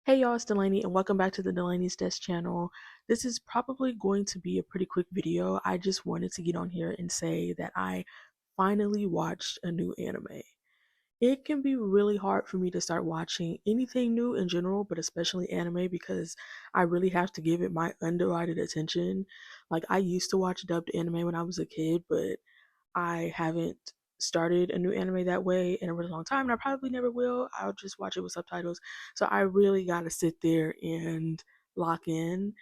Hey y'all, it's Delaney, and welcome back to the Delaney's Desk channel. This is probably going to be a pretty quick video. I just wanted to get on here and say that I finally watched a new anime. It can be really hard for me to start watching anything new in general, but especially anime because I really have to give it my undivided attention. Like, I used to watch dubbed anime when I was a kid, but I haven't started a new anime that way in a really long time, and I probably never will. I'll just watch it with subtitles. So I really got to sit there and lock in.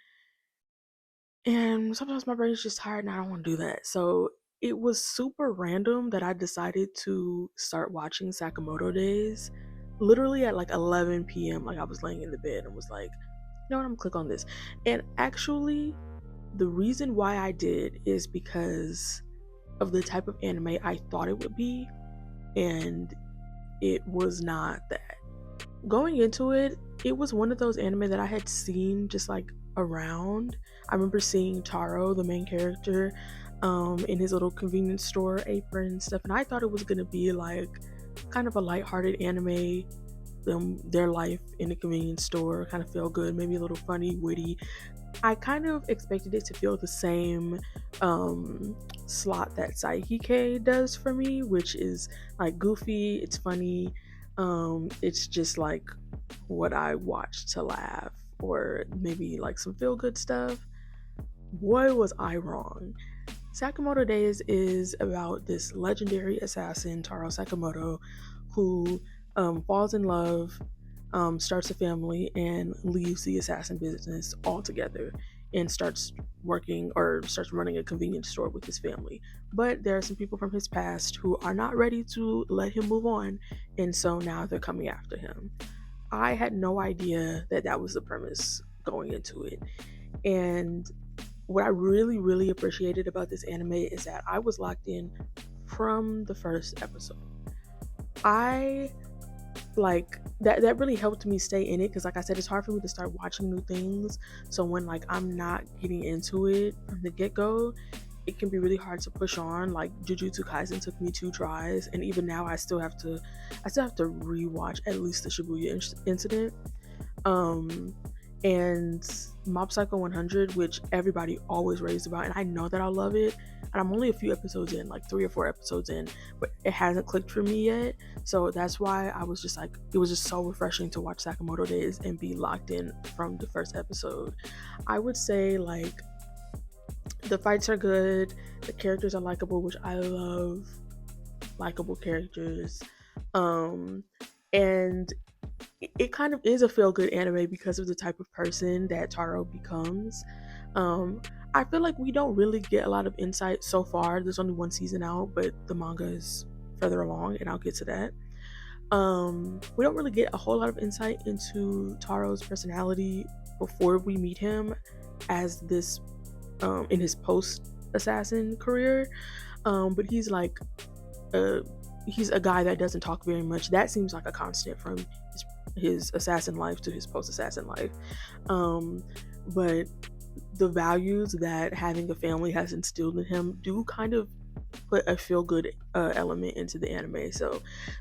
And sometimes my brain is just tired and I don't want to do that. So it was super random that I decided to start watching Sakamoto Days literally at like 11 p.m. Like, I was laying in the bed and was like, you know what, I'm gonna click on this. And actually, the reason why I did is because of the type of anime I thought it would be, and it was not that. Going into it, it was one of those anime that I had seen just like around. I remember seeing Taro, the main character, in his little convenience store apron and stuff, and I thought it was gonna be like kind of a lighthearted anime, their life in a convenience store, kind of feel good, maybe a little funny, witty. I kind of expected it to feel the same slot that Saikike does for me, which is like goofy, it's funny, it's just like what I watch to laugh or maybe like some feel good stuff. Boy, was I wrong. Sakamoto Days is about this legendary assassin, Taro Sakamoto, who falls in love, starts a family, and leaves the assassin business altogether and starts working or starts running a convenience store with his family. But there are some people from his past who are not ready to let him move on, and so now they're coming after him. I had no idea that that was the premise going into it. And what I really, really appreciated about this anime is that I was locked in from the first episode. I like that really helped me stay in it because, like I said, it's hard for me to start watching new things. So when like I'm not getting into it from the get-go, it can be really hard to push on. Like Jujutsu Kaisen took me 2 tries, and even now I still have to rewatch at least the Shibuya incident. um and Mob Psycho 100, which everybody always raves about, and I know that I love it. And I'm only a few episodes in, like 3 or 4 episodes in, but it hasn't clicked for me yet. So that's why I was just like, it was just so refreshing to watch Sakamoto Days and be locked in from the first episode. I would say like the fights are good, the characters are likable, which I love likable characters. Um, and it kind of is a feel good anime because of the type of person that Taro becomes. Um, I feel like we don't really get a lot of insight so far. There's only one season out, but the manga is further along, and I'll get to that. We don't really get a whole lot of insight into Taro's personality before we meet him as this in his post assassin career. But uh, he's a guy that doesn't talk very much. That seems like a constant from his assassin life to his post assassin life. Um, but the values that having a family has instilled in him do kind of put a feel good element into the anime. So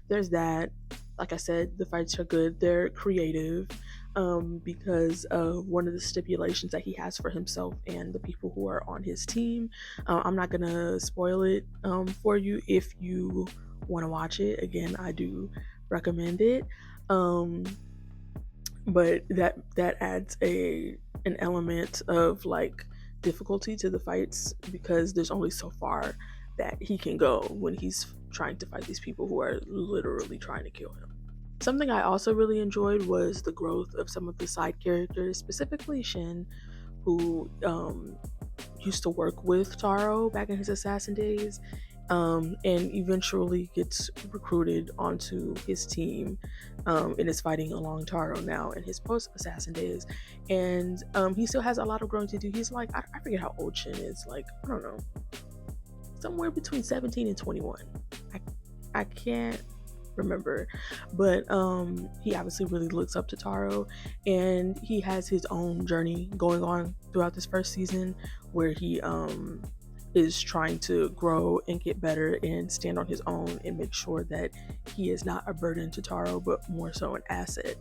there's that. Like I said, the fights are good. They're creative because of one of the stipulations that he has for himself and the people who are on his team. I'm not gonna spoil it for you if you want to watch it. Again, I do recommend it. Um, but that adds an element of like difficulty to the fights because there's only so far that he can go when he's trying to fight these people who are literally trying to kill him. Something I also really enjoyed was the growth of some of the side characters, specifically Shin, who used to work with Taro back in his assassin days, and eventually gets recruited onto his team, and is fighting along Taro now in his post assassin days. And he still has a lot of growing to do. He's like, I forget how old Shin is, like, I don't know, somewhere between 17 and 21. I, I can't remember, but he obviously really looks up to Taro, and he has his own journey going on throughout this first season where he is trying to grow and get better and stand on his own and make sure that he is not a burden to Taro, but more so an asset.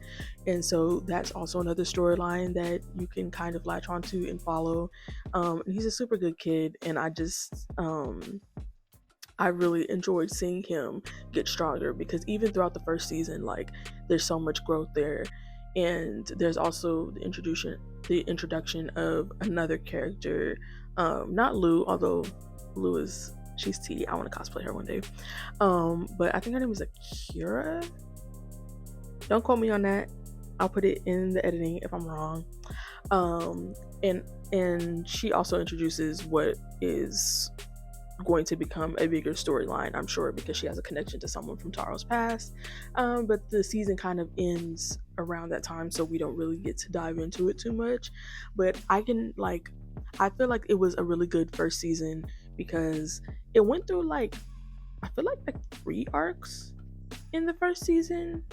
And so that's also another storyline that you can kind of latch onto and follow. And he's a super good kid, and I really enjoyed seeing him get stronger, because even throughout the first season, like, there's so much growth there. And there's also the introduction of another character, not Lou, although Lou is she's T. I want to cosplay her one day. But I think her name is Akira. Don't quote me on that. I'll put it in the editing if I'm wrong. Um, and she also introduces what is going to become a bigger storyline, I'm sure, because she has a connection to someone from Taro's past. But the season kind of ends around that time, so we don't really get to dive into it too much. But I feel like it was a really good first season, because it went through, like, I feel like 3 arcs in the first season.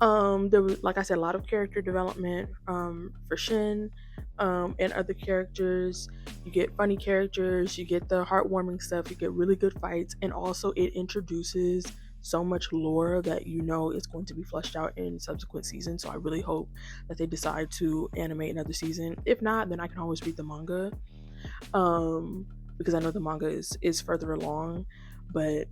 There was, like I said, a lot of character development for Shin, and other characters. You get funny characters, you get the heartwarming stuff, you get really good fights, and also it introduces so much lore that you know is going to be fleshed out in subsequent seasons. So I really hope that they decide to animate another season. If not, then I can always read the manga, because I know the manga is further along. But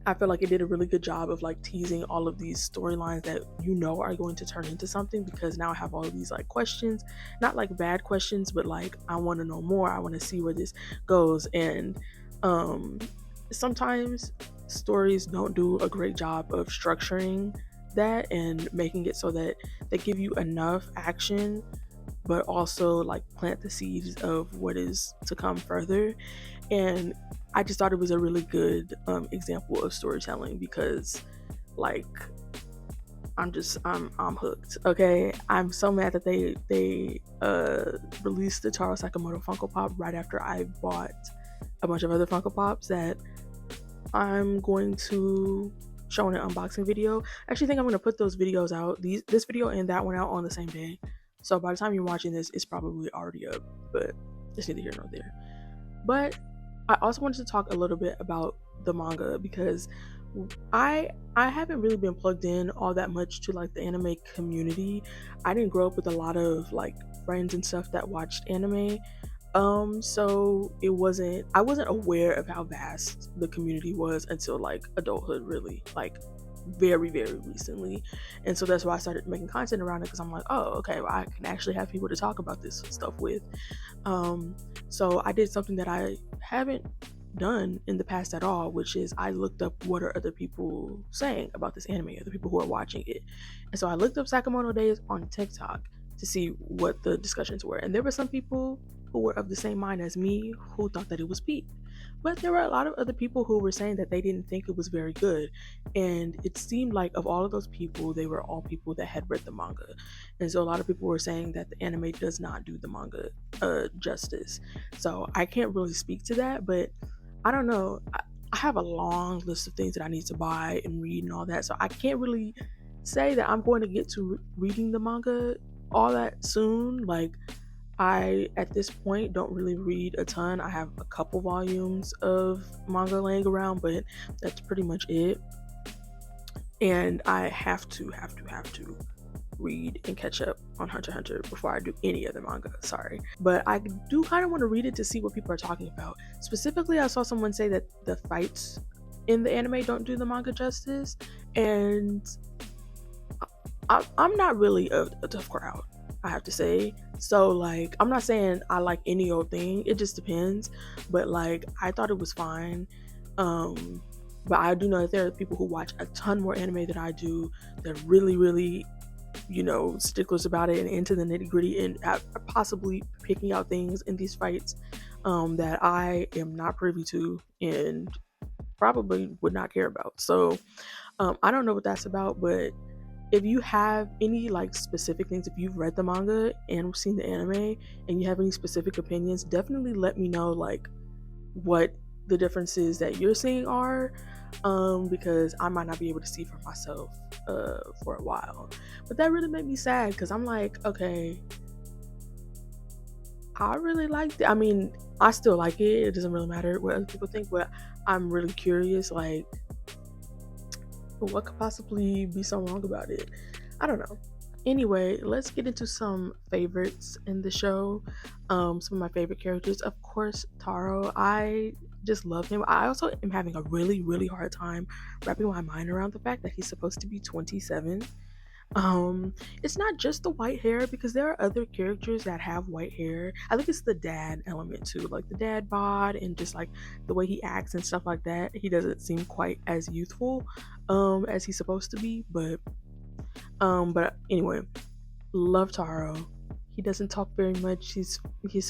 I feel like it did a really good job of, like, teasing all of these storylines that you know are going to turn into something, because now I have all of these, like, questions, not like bad questions, but like, I want to know more. I want to see where this goes. And um sometimes stories don't do a great job of structuring that and making it so that they give you enough action, but also, like, plant the seeds of what is to come further. And I just thought it was a really good example of storytelling, because, like, I'm hooked. Okay, I'm so mad that they released the Taro Sakamoto Funko Pop right after I bought a bunch of other Funko Pops that I'm going to show in an unboxing video. I actually think I'm going to put those videos out, this video and that one out, on the same day. So by the time you're watching this, it's probably already up, but it's neither here nor there. But I also wanted to talk a little bit about the manga, because I haven't really been plugged in all that much to, like, the anime community. I didn't grow up with a lot of, like, friends and stuff that watched anime. So I wasn't aware of how vast the community was until, like, adulthood, really, like, very, very recently. And so that's why I started making content around it, because I'm like, oh, okay, well, I can actually have people to talk about this stuff with. So I did something that I haven't done in the past at all, which is I looked up what are other people saying about this anime, other people who are watching it. And so I looked up Sakamoto Days on TikTok to see what the discussions were. And there were some people who were of the same mind as me who thought that it was peak. But there were a lot of other people who were saying that they didn't think it was very good. And it seemed like, of all of those people, they were all people that had read the manga. And so a lot of people were saying that the anime does not do the manga justice. So I can't really speak to that, but I don't know. I have a long list of things that I need to buy and read and all that. So I can't really say that I'm going to get to reading the manga all that soon. Like, I, at this point, don't really read a ton. I have a couple volumes of manga laying around, but that's pretty much it. And I have to read and catch up on Hunter x Hunter before I do any other manga. Sorry. But I do kind of want to read it to see what people are talking about. Specifically, I saw someone say that the fights in the anime don't do the manga justice. And I'm not really a tough crowd, I have to say. So, like, I'm not saying I like any old thing. It just depends. But, like, I thought it was fine. But I do know that there are people who watch a ton more anime than I do. They're really, really, sticklers about it and into the nitty gritty, and possibly picking out things in these fights that I am not privy to and probably would not care about. So I don't know what that's about, but if you have any, like, specific things, if you've read the manga and seen the anime and you have any specific opinions, definitely let me know, like, what the differences that you're seeing are, because I might not be able to see for myself for a while. But that really made me sad, because I'm like, okay, I really liked it. I mean, I still like it. It doesn't really matter what other people think, but I'm really curious, like, what could possibly be so wrong about it? I don't know. Anyway, let's get into some favorites in the show. Some of my favorite characters, of course, Taro. I just love him. I also am having a really, really hard time wrapping my mind around the fact that he's supposed to be 27. um it's not just the white hair, because there are other characters that have white hair. I think it's the dad element too, like the dad bod, and just like the way he acts and stuff like that. He doesn't seem quite as youthful as he's supposed to be, but anyway, love Taro. He doesn't talk very much. He's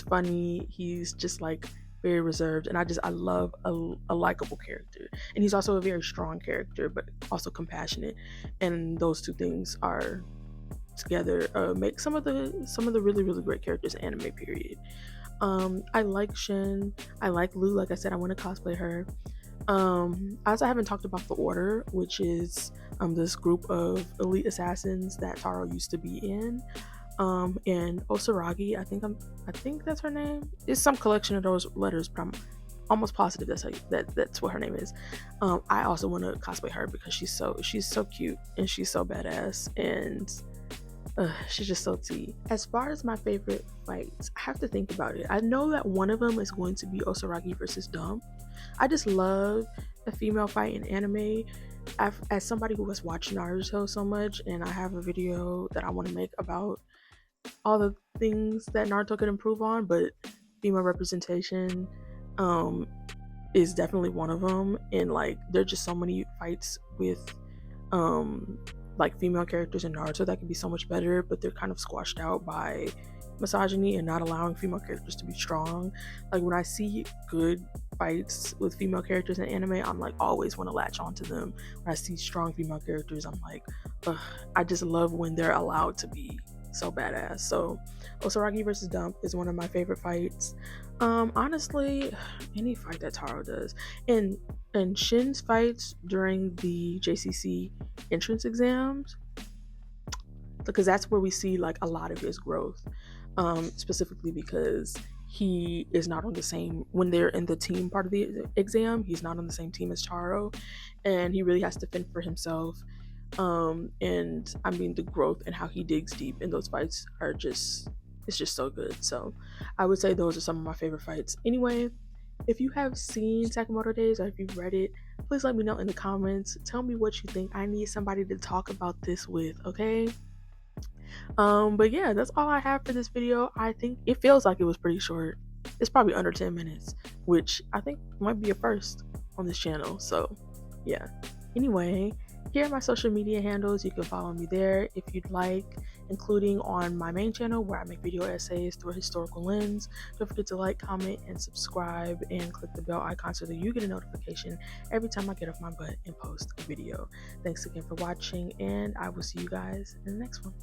funny. He's just like very reserved, and I love a likable character. And he's also a very strong character, but also compassionate. And those two things are together make some of the really, really great characters in anime. Period. I like Shin. I like Lou. Like I said, I want to cosplay her. I also haven't talked about the Order, which is this group of elite assassins that Taro used to be in. And Osaragi, I think that's her name. It's some collection of those letters, but I'm almost positive that's what her name is. I also want to cosplay her because she's so cute and she's so badass, and she's just so tea. As far as my favorite fights, I have to think about it. I know that one of them is going to be Osaragi versus Dump. I just love a female fight in anime. As somebody who has watched Naruto so much, and I have a video that I want to make about all the things that Naruto could improve on, but female representation um, is definitely one of them. And like, there are just so many fights with um, like female characters in Naruto that could be so much better, but they're kind of squashed out by misogyny and not allowing female characters to be strong. Like, when I see good fights with female characters in anime, I'm like always want to latch onto them. When I see strong female characters, I'm like, ugh, I just love when they're allowed to be so badass. So Osaragi versus Dump is one of my favorite fights. Honestly, any fight that Taro does, and Shin's fights during the JCC entrance exams, because that's where we see like a lot of his growth, specifically because he is not on the same, when they're in the team part of the exam, he's not on the same team as Taro, and he really has to fend for himself. And I mean, the growth and how he digs deep in those fights are just, it's just so good. So I would say those are some of my favorite fights. Anyway, if you have seen Sakamoto Days, or if you've read it, please let me know in the comments. Tell me what you think. I need somebody to talk about this with, okay? But yeah, that's all I have for this video. I think it feels like it was pretty short. It's probably under 10 minutes, which I think might be a first on this channel. So yeah. Anyway, here are my social media handles. You can follow me there if you'd like, including on my main channel where I make video essays through a historical lens. Don't forget to like, comment, and subscribe, and click the bell icon so that you get a notification every time I get off my butt and post a video. Thanks again for watching, and I will see you guys in the next one.